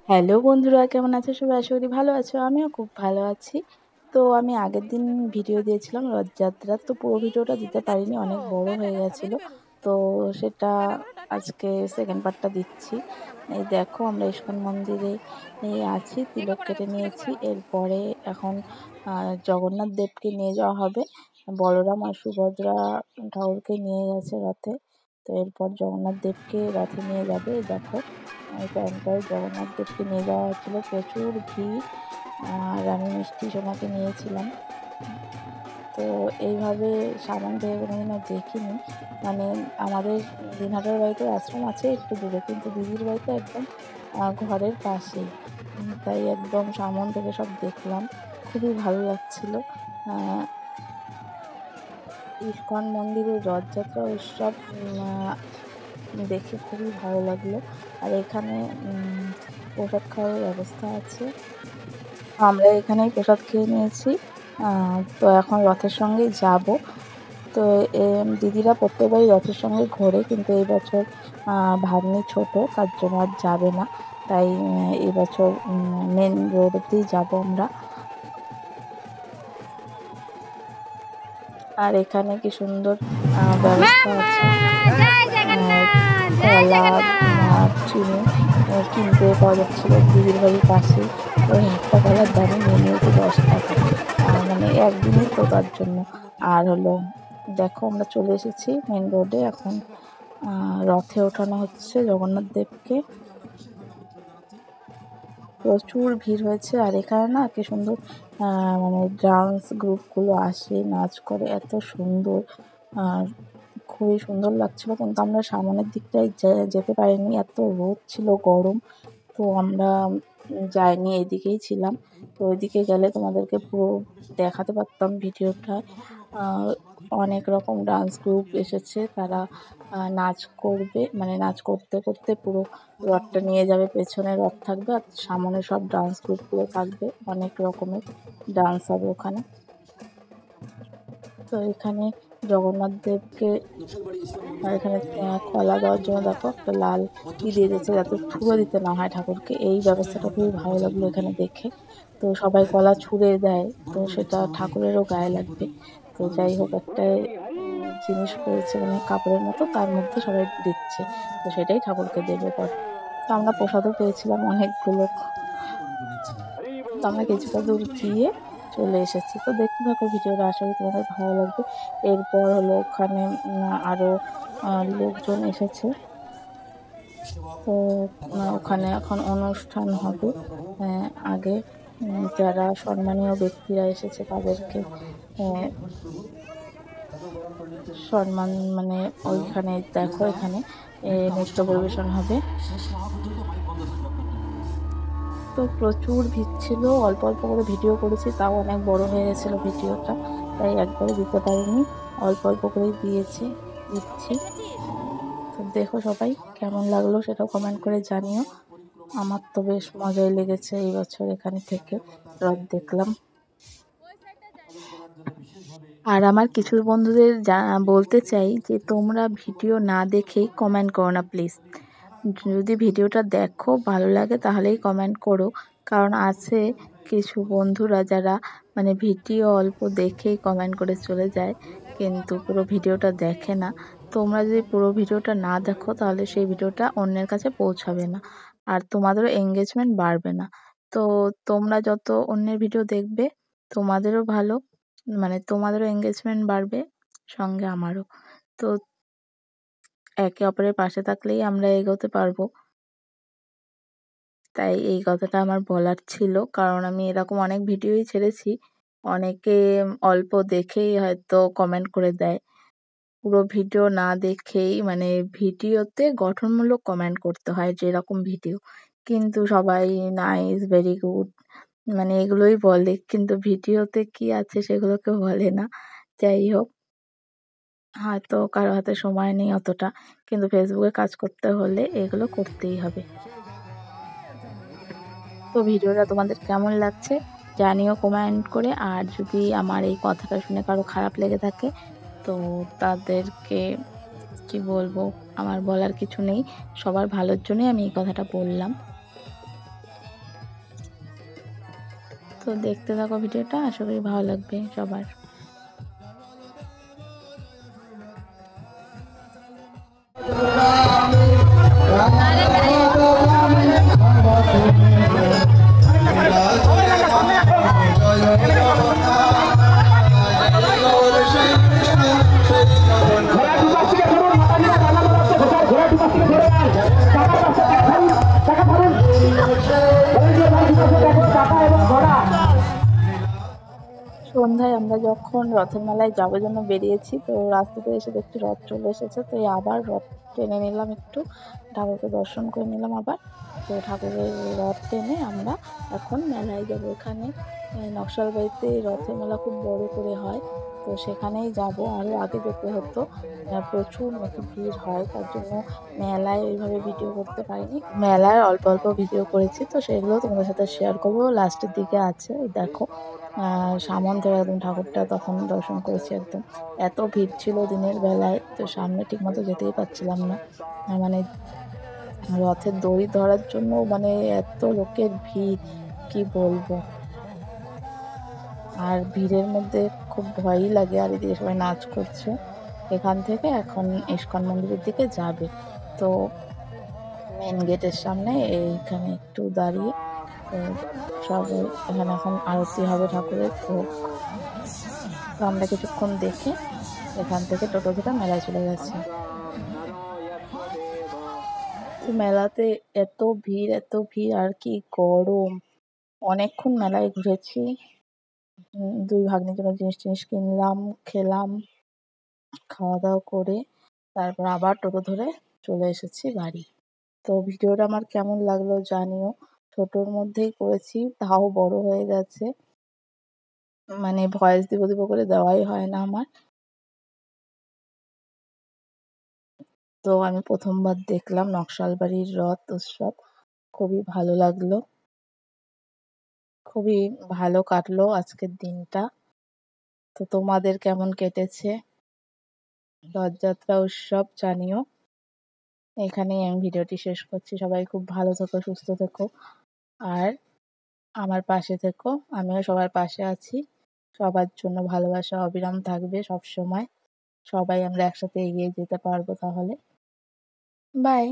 Hello বন্ধুরা, কেমন আছো সবাই? আশা করি ভালো আছো। আমিও খুব ভালো আছি। তো আমি আগের দিন ভিডিও দিয়েছিলাম রথযাত্রার, তো পুরো ভিডিওটা দিতে পারিনি, অনেক বড় হয়ে গেছিলো। তো সেটা আজকে সেকেন্ড পার্টটা দিচ্ছি। এই দেখো, আমরা ইস্কন মন্দিরে আছি, তিলক কেটে নিয়েছি। এরপরে এখন জগন্নাথ দেবকে নিয়ে যাওয়া হবে। বলরাম আর সুভদ্রা ঠাকুরকে নিয়ে গেছে রথে। তো এরপর জগন্নাথ দেবকে রথে নিয়ে যাবে। দেখো, এই টাইমটায় জগন্নাথ দেবকে নিয়ে যাওয়া হচ্ছিল, প্রচুর ভিড়। আর আমি মিষ্টি সোনাকে নিয়েছিলাম। তো এইভাবে সামন থেকে কোনোদিনও দেখিনি। মানে আমাদের দিনহাটার বাড়িতে আশ্রম আছে একটু দূরে, কিন্তু দিদির বাড়িতে একদম ঘরের পাশেই। তাই একদম সামন থেকে সব দেখলাম, খুবই ভালো লাগছিল। ইস্কন মন্দিরের রথযাত্রা উৎসব দেখে খুবই ভালো লাগলো। আর এখানে প্রসাদ খাওয়ার ব্যবস্থা আছে, আমরা এখানেই প্রসাদ খেয়ে নিয়েছি। তো এখন রথের সঙ্গেই যাব। তো দিদিরা প্রত্যেকবারই রথের সঙ্গে ঘোরে, কিন্তু এই বছর ভাগ্নি ছোট, তার জন্য আর যাবে না। তাই এই বছর মেন রোডেতেই যাব আমরা। আর এখানে কি সুন্দর ব্যবস্থা আছে। কলা, চিনি কিনতে পাওয়া যাচ্ছিলো দিদির বাড়ির পাশেই। তো একটা কলার দামই নিয়ে নিয়েছি 10 টাকা। মানে একদিনই তো, তার জন্য। আর হলো, দেখো আমরা চলে এসেছি মেন রোডে। এখন রথে ওঠানো হচ্ছে জগন্নাথ দেবকে। প্রচুর ভিড় হয়েছে। আর এখানে না কি সুন্দর মানে ডান্স গ্রুপগুলো আসে, নাচ করে, এত সুন্দর। খুবই সুন্দর লাগছিল, কিন্তু আমরা সামনের দিকটায় যেতে পারিনি, এত রোদ ছিল, গরম। তো আমরা যাইনি, এদিকেই ছিলাম। তো ওইদিকে গেলে তোমাদেরকে পুরো দেখাতে পারতাম ভিডিওটা। অনেক রকম ডান্স গ্রুপ এসেছে, তারা নাচ করবে, মানে নাচ করতে করতে পুরো রথটা নিয়ে যাবে। পেছনে রথ থাকবে আর সামনে সব ডান্স গ্রুপগুলো থাকবে, অনেক রকমের ডান্স হবে ওখানে। তো এখানে জগন্নাথ দেবকে এখানে কলা দেওয়ার জন্য দেখো একটা লাল দিয়ে দিয়েছে, যাতে ছুঁড়ে দিতে না হয় ঠাকুরকে। এই ব্যবস্থাটা খুবই ভালো লাগলো এখানে দেখে। তো সবাই কলা ছুঁড়ে দেয়, তো সেটা ঠাকুরেরও গায়ে লাগবে। তো যাই হোক, একটা জিনিস করেছে, মানে কাপড়ের মতো, তার মধ্যে সবাই দিচ্ছে, তো সেটাই ঠাকুরকে দেবে পরে। তো আমরা প্রসাদও পেয়েছিলাম অনেকগুলো। তো আমরা কিছুটা দূর গিয়ে চলে এসেছি। তো দেখতে থাকো ভিডিওটা, আশা করি তোমাদের ভালো লাগবে। এরপর হলো ওখানে আরও লোকজন এসেছে। তো ওখানে এখন অনুষ্ঠান হবে। আগে যারা সম্মানীয় ব্যক্তিরা এসেছে তাদেরকে সম্মান, মানে ওইখানে দেখো, এখানে নৃত্য পরিবেশন হবে। তো প্রচুর ভিড় ছিল, অল্প অল্প করে ভিডিও করেছি, তাও অনেক বড় হয়ে গেছিলো ভিডিওটা, তাই একবারে দিতে পারিনি, অল্প অল্প করেই দিচ্ছি। তো দেখো সবাই, কেমন লাগলো সেটাও কমেন্ট করে জানিও। আমার তো বেশ মজাই লেগেছে এই বছর এখানে থেকে, রথ দেখলাম। আর আমার কিছু বন্ধুদের বলতে চাই যে তোমরা ভিডিও না দেখেই কমেন্ট করো না প্লিজ। যদি ভিডিওটা দেখো ভালো লাগে তাহলেই কমেন্ট করো, কারণ আছে কিছু বন্ধুরা যারা মানে ভিডিও অল্প দেখেই কমেন্ট করে চলে যায়, কিন্তু পুরো ভিডিওটা দেখে না। তোমরা যদি পুরো ভিডিওটা না দেখো তাহলে সেই ভিডিওটা অন্যের কাছে পৌঁছাবে না, আর তোমাদেরও এঙ্গেজমেন্ট বাড়বে না। তো তোমরা যত অন্যের ভিডিও দেখবে তোমাদেরও ভালো, মানে তোমাদেরও এঙ্গেজমেন্ট বাড়বে, সঙ্গে আমারও। তো একে অপরের পাশে থাকলেই আমরা এগোতে পারবো। তাই এই কথাটা আমার বলার ছিল, কারণ আমি এরকম অনেক ভিডিওই ছেড়েছি, অনেকে অল্প দেখেই হয়তো কমেন্ট করে দেয়, পুরো ভিডিও না দেখেই, মানে ভিডিওতে গঠনমূলক কমেন্ট করতে হয় যেরকম ভিডিও, কিন্তু সবাই নাইস, ভেরি গুড, মানে এগুলোই বলে, কিন্তু ভিডিওতে কি আছে সেগুলো কেউ বলে না। যাই হোক, হয়তো কারো হাতে সময় নেই অতটা, কিন্তু ফেসবুকে কাজ করতে হলে এগুলো করতেই হবে। তো ভিডিওটা তোমাদের কেমন লাগছে জানিও কমেন্ট করে। আর যদি আমার এই কথাটা শুনে কারো খারাপ লেগে থাকে, তো তাদেরকে কি বলবো, আমার বলার কিছু নেই, সবার ভালোর জন্যই আমি এই কথাটা বললাম। তো দেখতে থাকো ভিডিওটা, আশা করি ভালো লাগবে সবার। সন্ধ্যায় আমরা যখন রথের মেলায় যাওয়ার জন্য বেরিয়েছি, তো রাস্তাতে এসে দেখছি রথ চলে এসেছে। তো আবার রথ টেনে নিলাম, একটু ঠাকুরকে দর্শন করে নিলাম আবার। তো ঠাকুরের রথ টেনে আমরা এখন মেলায় যাবো। এখানে নকশালবাড়িতে রথের মেলা খুব বড় করে হয়, তো সেখানেই যাব। আরও আগে যেতে হতো, প্রচুর নাকি ভিড় হয়, তার জন্য মেলায় ওইভাবে ভিডিও করতে পারিনি। মেলায় অল্প অল্প ভিডিও করেছি, তো সেগুলো তোমাদের সাথে শেয়ার করবো। লাস্টের দিকে আছে, এই দেখো সামন থেকে একদম ঠাকুরটা তখন দর্শন করেছি। একদম এত ভিড় ছিল দিনের বেলায়, তো সামনে ঠিক মতো যেতেই পারছিলাম না। মানে রথের দড়ি ধরার জন্য মানে এত লোকের ভিড়, কি বলবো। আর ভিড়ের মধ্যে খুব ভয়ই লাগে। আর এদিকে সবাই নাচ করছে। এখান থেকে এখন ইস্কন মন্দিরের দিকে যাবে। তো মেন গেটের সামনে এইখানে একটু দাঁড়িয়ে সবাই, এখানে এখন আরতি হবে ঠাকুরের। তো আমরা কিছুক্ষণ দেখে এখান থেকে টোটো ধরে মেলায় চলে গেছি। তো মেলাতে এত ভিড়, এত ভিড়, আর কি গরম। অনেকক্ষণ মেলায় ঘুরেছি, 2 ভাগ্নির জন্য জিনিস টিনিস কিনলাম, খেলাম, খাওয়া দাওয়া করে তারপর আবার টোটো ধরে চলে এসেছি বাড়ি। তো ভিডিওটা আমার কেমন লাগলো জানিও। ছোটোর মধ্যেই করেছি, তাও বড় হয়ে গেছে, মানে ভয়েস দিব দিব করে দেওয়াই হয় না আমার। তো আমি প্রথমবার দেখলাম নকশালবাড়ির রথ উৎসব, খুবই ভালো লাগলো, খুবই ভালো কাটলো আজকের দিনটা। তো তোমাদের কেমন কেটেছে রথযাত্রা উৎসব জানিও। এখানেই আমি ভিডিওটি শেষ করছি। সবাই খুব ভালো থেকো, সুস্থ থেকো, আর আমার পাশে থেকো। আমিও সবার পাশে আছি। সবার জন্য ভালোবাসা অবিরাম থাকবে সব সময়। সবাই আমরা একসাথে এগিয়ে যেতে পারবো তাহলে। বাই।